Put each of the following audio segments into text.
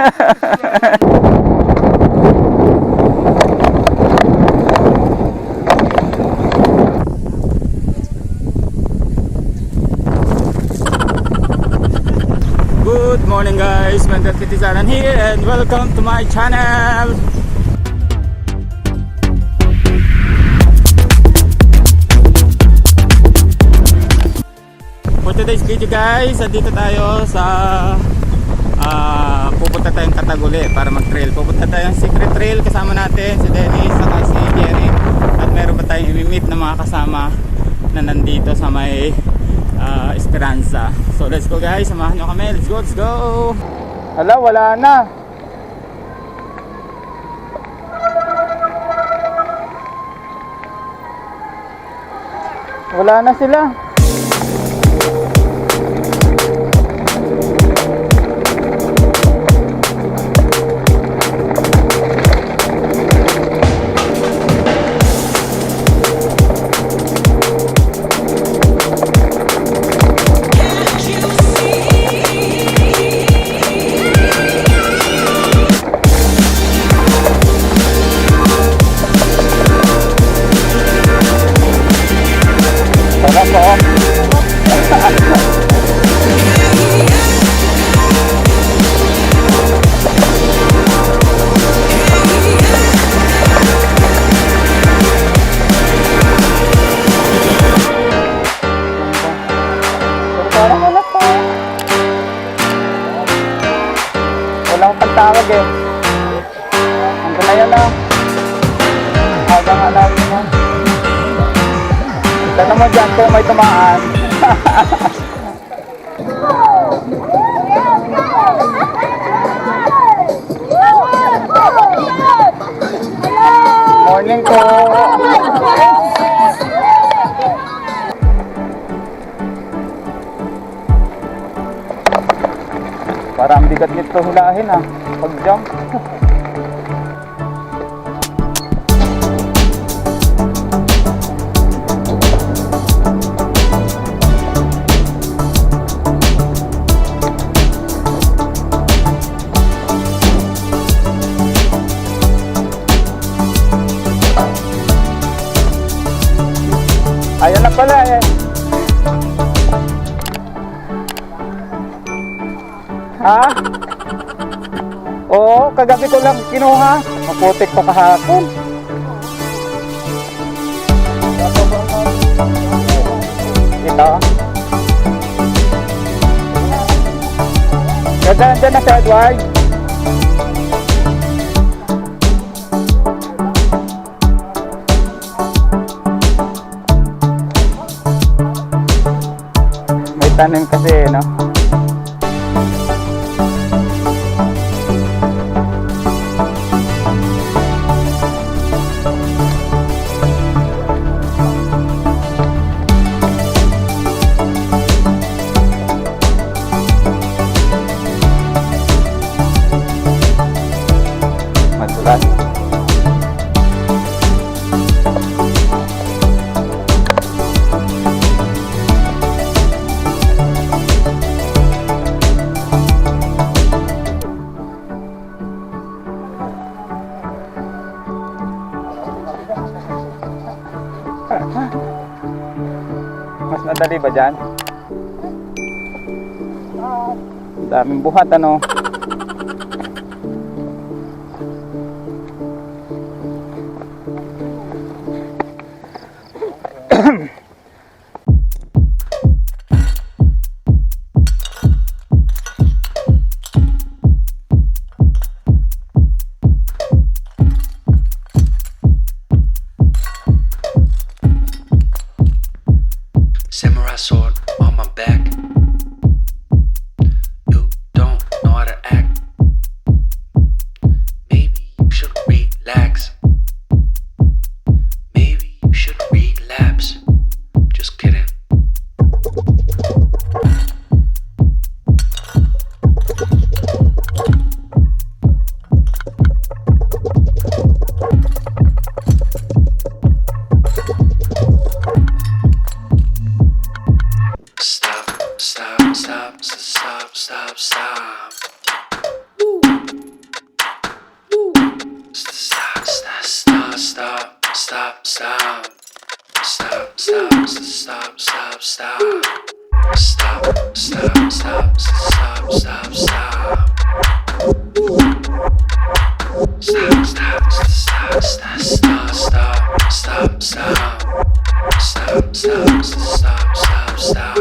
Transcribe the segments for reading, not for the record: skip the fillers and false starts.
Good morning guys, Mentetizanan here and welcome to my channel. For today's video guys, dito tayo sa pupunta tayong Kataguli para mag-trail. Pupunta tayong secret trail, kasama natin si Dennis at si Jerry. At meron pa tayong i-meet na mga kasama na nandito sa may Esperanza. So let's go guys, samahan nyo kami. Let's go, let's go. Hala, wala na. Wala na sila. Walang pantawag eh. Hanggang na yan lang. Hanggang alawin mo. Ito naman dyan kung may tumaan. Morning po. Parang bigat nito hulahin ah, pag-jump. Ayan na pala eh. Ha? Oo, kagabi ko lang kinuha. Maputik pa kahapon. Ito. Ganda na si Edward. May tanim kasi, no? Matulas. Mas madali ba dyan? Daming buhat ano. Samurai sword on my back. You don't know how to act. Maybe you should relax. Maybe you should relapse. Just kidding. stop, stop, stop, stop. Stop, stop, stop, stop, stop, stop. Stop, stop, stop, stop, stop, stop, stop, stop. Stop, stop, stop, stop, stop.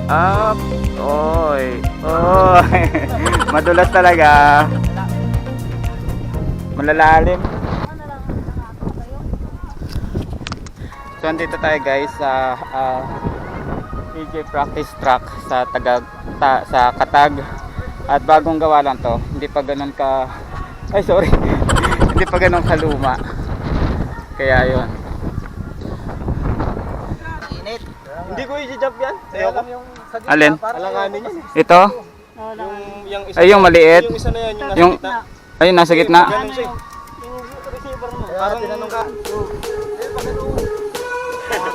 Up. Oy. Oy. Madulas talaga. Malalalim. So andito tayo guys sa PJ practice track sa sa Katag. At bagong gawa lang to. Hindi pa ganoon ka hindi pa ganoon kaluma. Kaya 'yon. Hindi ko i-jump yan. Sayo ko. Alin? Alanganin yan. Ito? Yung isa, Ay, yung maliit. Yung isa na yan, yung nasa gitna. Ayun, nasa gitna. Ganun siya. Yung receiver mo. Parang tinanong ka.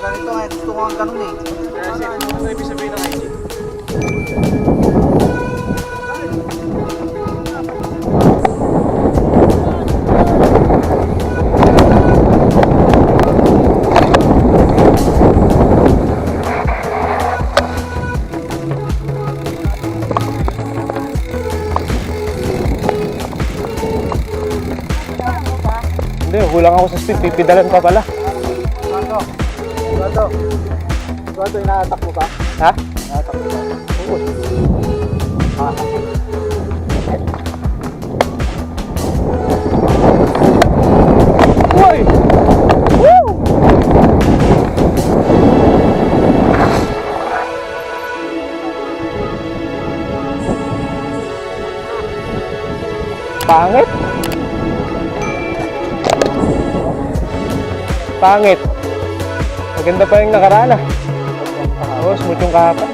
Ganito nga, gusto ko ang ganun eh. Ano ibig sabihin ng IC? Hindi, hulang ako sa speed, pipidalan pa pala. Suwato, inaatak mo ba? Ha? Inaatak mo ba? Oo. Uy! Woo! Pangit! Pangit. Maganda pa yung nakaraan ah. Oo, smooth yung kahapon.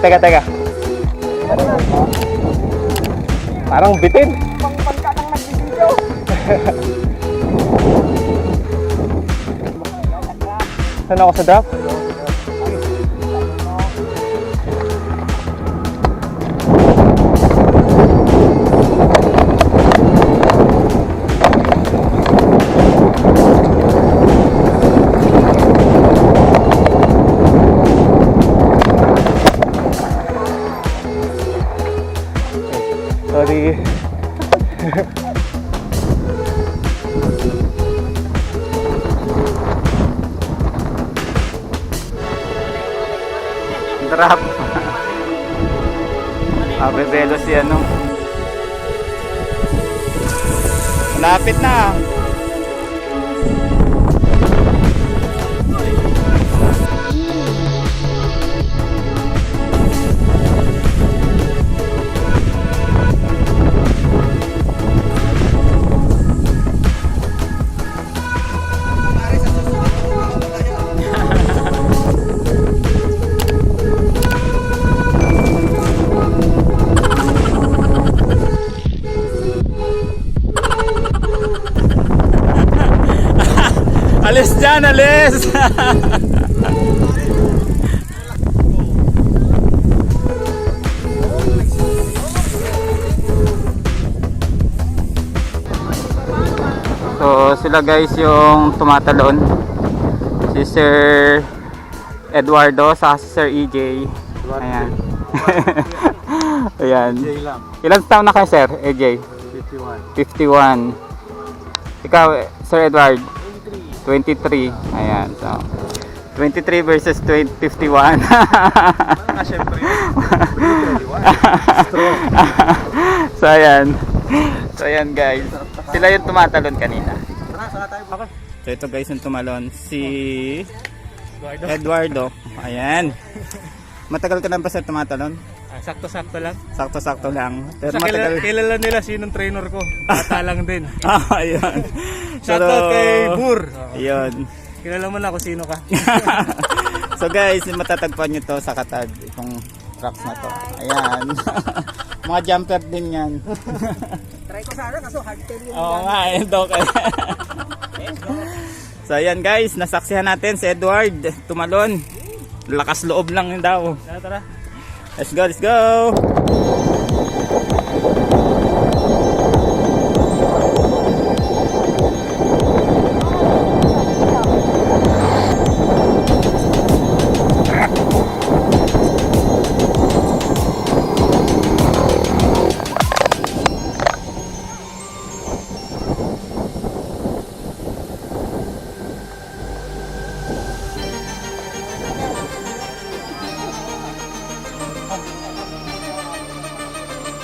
Teka. Teka. Parang bitin. Pangka nang nagbibideo. Saan ako sa drop? Sorry. Drop. Bebelo si ano. Malapit na. dyan, alis! So sila guys yung tumatalon, si Sir Eduardo sa si Sir EJ. Ayan. Ayan. Ilan taon na kayo Sir EJ? 51. Ikaw Sir Edward? 23. Ayan. So 23 versus 51. Siyempre. So ayan. So ayan guys. Sila yung tumatalon kanina. So ito guys yung tumalon. Si Eduardo. Ayan. Matagal ka na ba sa tumatalon? Sakto-sakto lang. Sakto-sakto lang. Pero Sa matagal. kilala nila sinong trainer ko. Bata lang din. Ayan. Shoutout kay Bur. Ayun. Kilala mo na kung sino ka. So guys, matatagpuan nyo to sa Katad. Itong rocks na to. Ayan. Mga jumper din yan. Try ko sana kaso hardtail yung Oo nga, yun daw kayo. So ayan guys, nasaksihan natin si Edward tumalon. Lakas loob lang yun daw. Tara. Let's go, let's go!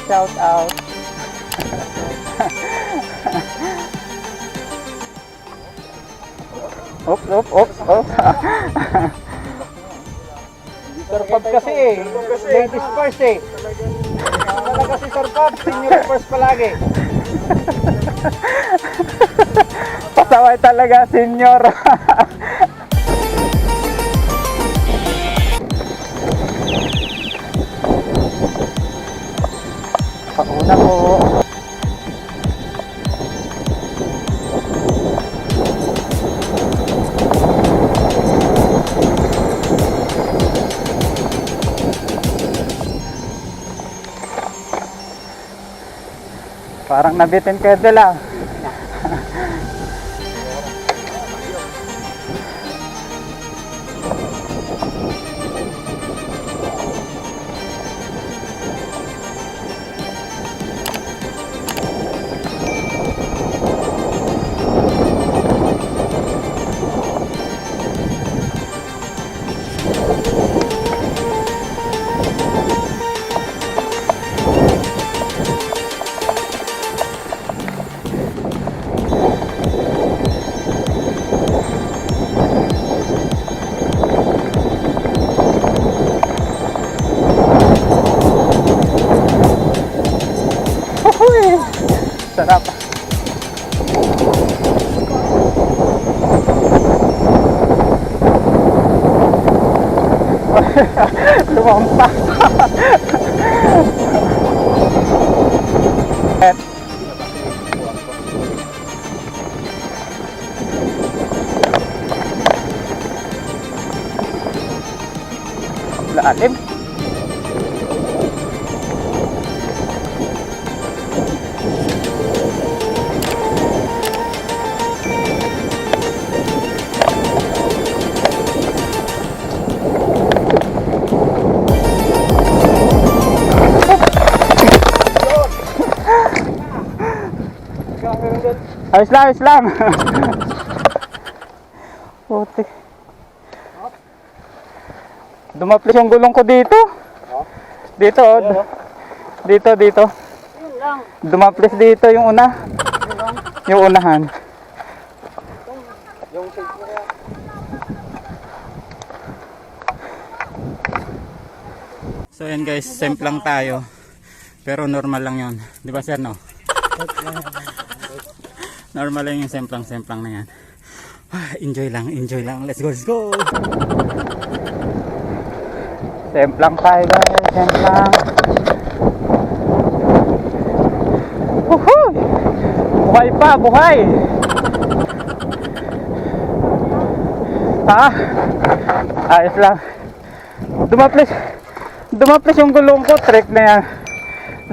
Shout out. Oops, oops, oops, oops. Sarpab kasi eh. Ladies first eh. Talaga si Sarpab, senior first palagi. Pasaway talaga, senior. Pauna po. Parang nabitin ka dala. Sarap. Lumampas. Lalim. Ayos lang, ayos lang. Puti. Dumaplis yung gulong ko dito. Dito, oh. Dito. Dumaplis dito yung una. Yung unahan. So yan guys, semplang tayo. Pero normal lang yon, di ba sir no? Normal lang yung semplang na yan. Enjoy lang, let's go, let's go. Semplang tayo guys, semplang. Woohoo! Buhay pa, buhay! Ha? Ayos lang. Dumaplis yung gulong ko, trek na yan.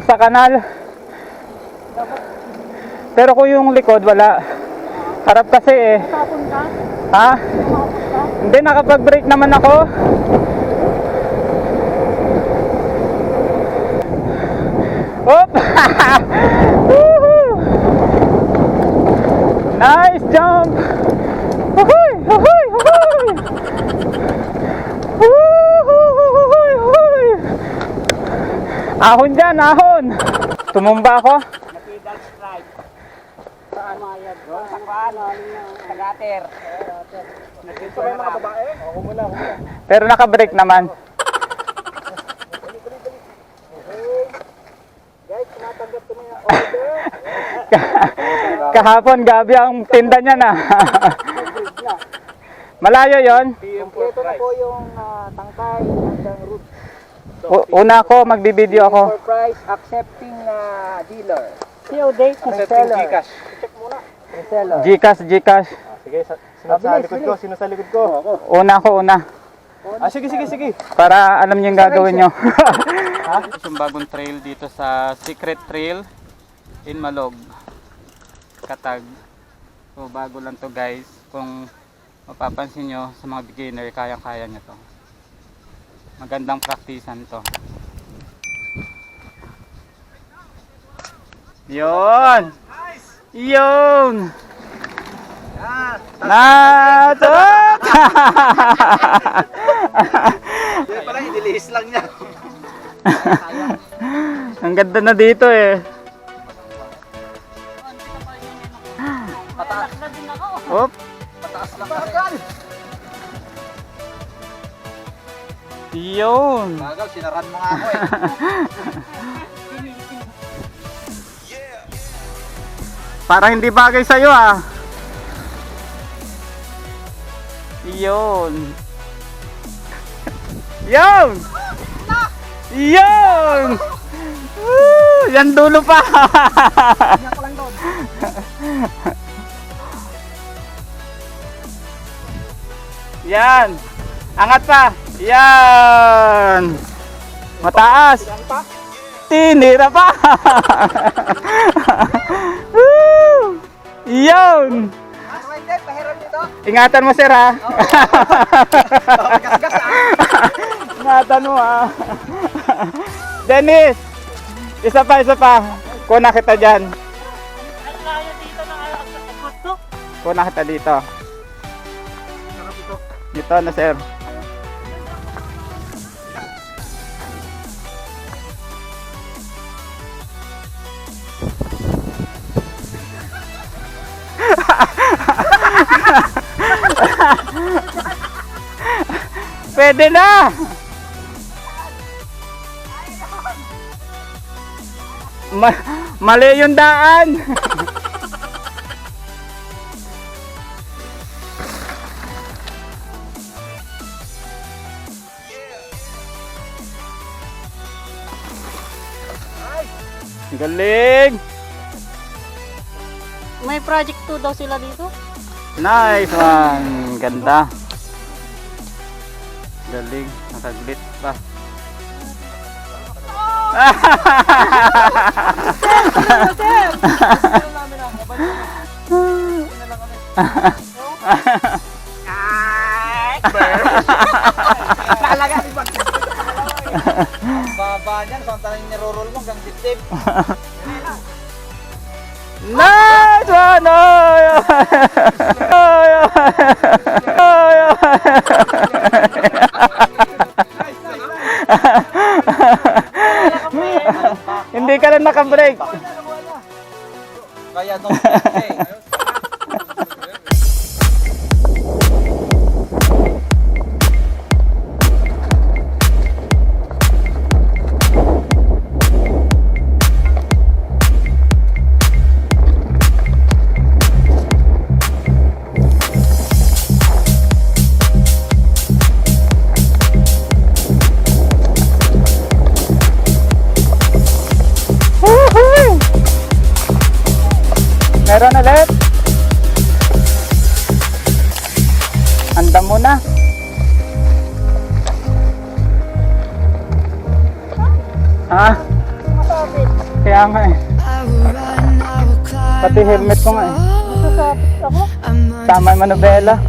Sa kanal. Pero kung yung likod, wala. Harap kasi eh. Ha? Hindi, nakapag-brake naman ako. Hop! Woohoo! Nice jump! Huhuy! Huhuy! Huhuy! Huhuy! Ahon dyan, ahon! Tumumba ako. Nakidal strike. Saan mayag? Sa paano? Sa gutter. Dito may mga babae? Ako muna. Pero naka-brake naman. Guys, tumatanggap ko na yung order. Kahapon, gabi ang tinda niya na. Malayo yon. Kompleto na po yung tangkay hanggang root. Una ako, magbibideo ako. For price, accepting dealer. COD, reseller. Gcash. Check muna. Reseller. Gcash. Sige, sino sa likod ko? Una ako, una. Sige. Para alam niyo yung gagawin nyo. Yung bagong trail dito sa Secret Trail Inmalog Katag. So bago lang to guys. Kung mapapansin nyo sa mga beginner, kayang-kaya nyo to. Magandang praktisan to. Yun! Yun! Natot! Yan pala, inilihis lang niya. Ang ganda na dito eh. Pataas na din ako. Op. Pataas lang kasi. Yun. Bagal, sinaran mo nga ako eh. Para hindi bagay sa'yo ah. Yun. Yun. Yun. Woo! Yan dulo pa. Iyak lang doon. Yan. Angat pa. Yan. Mataas. Tinira pa. Woo! Yun. Hindi, pahiram dito. Ingatan mo sir ha. Gas-gas ah. Ingatan mo ha. Dennis. Isa pa. Kuna kita dyan. Kuna kita dito. Dito na sir. Pwede na. Mali yung daan. Galing. May project 2 daw sila dito. Nice one. Ganda. Galing. Nakaglit pa. Nakalaga si Bang. Baba niyan, samantala yung niroroll mo hanggang dip-dip. Nice one! Hindi ka lang naka-break. Kaya don't stop eh. Meron ulit. Andam mo na. Pati helmet ko nga eh. Sasapit ako. Tama yung manubela.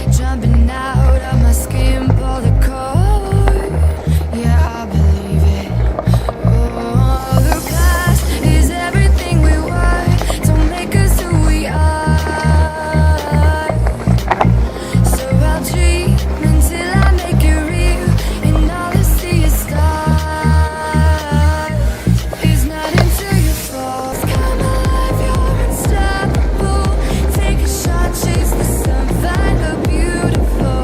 Jumping out of my skin, pull the cord. Yeah, I believe it. Oh, the past is everything we were. Don't make us who we are. So I'll dream until I make it real, and all I see is stars. It's not until you fall. Come alive, you're unstoppable. Take a shot, chase the sun, find the beautiful.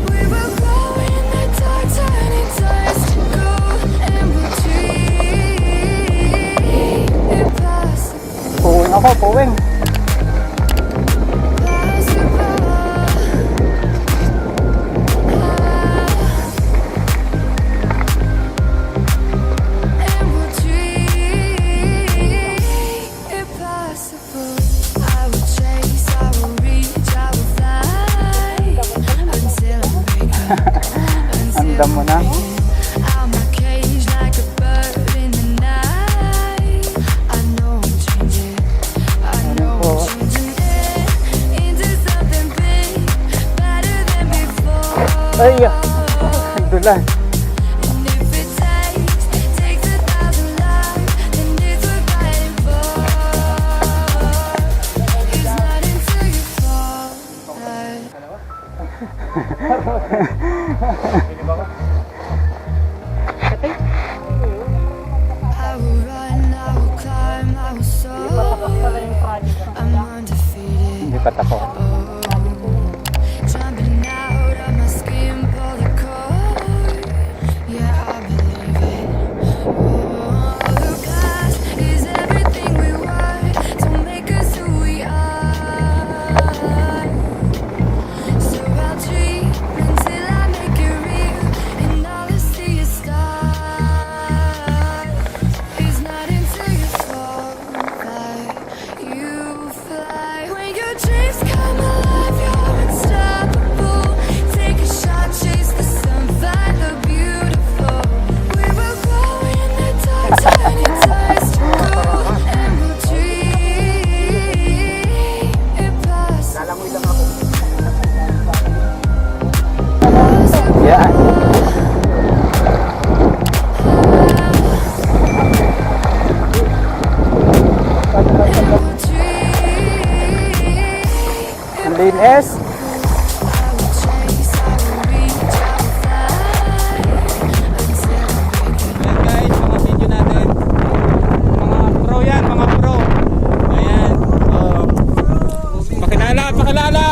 We will glow in the dark, turning dust to gold, and we'll dream impossible. Puwing ako, puwing. Andam mo na. Ay, dulan. I will run, I will climb, I will soar. I'm undefeated. Hindi pa tako. Jumping out of my skin, pull the cord. Yeah, I believe it. Oh, the past is everything we were. Don't make us who we are. So I'll dream until I make it real, and all I see is stars. It's not until you fall that you fly. When your dreams come alive, you're unstoppable. Take a shot, chase the sun, find the beautiful. We will glow in the dark, turning dust to gold, and we'll dream impossible. Yan. We'll dream. Ang linis. I will chase, I will reach, I will fly until Ayan guys, mga video natin. Mga pro yan, mga pro. Ayan. Oh. Pakilala, pakilala!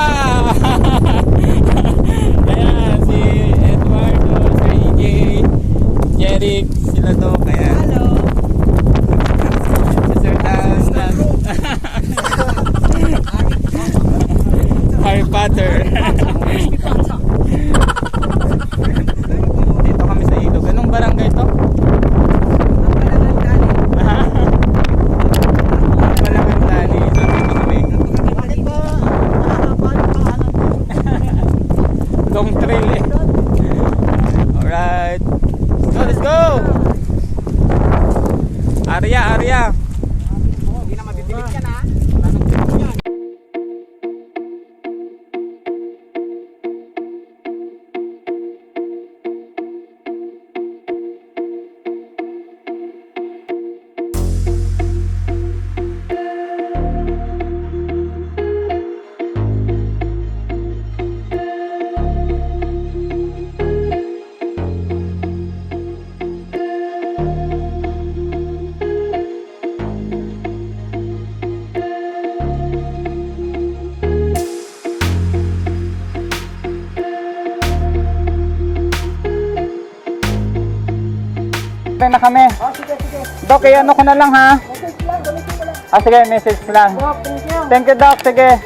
Ayan, si Eduardo, si EJ, Jeric, sila to. Ayan. Hello! Sir Dan. Harry Potter. Dito kami sa ilog. Anong barangay to? Malaking tali. Dito kami. Long trail eh. Alright. Let's go! Arya, Arya. Hindi na mabibilit yan ha. Na kami. Oh, sige, sige. Dok, ano ko na lang ha? Message lang, gamitin ko lang. Ah, sige, message lang. Oh, thank you. Thank you, Doc. Sige.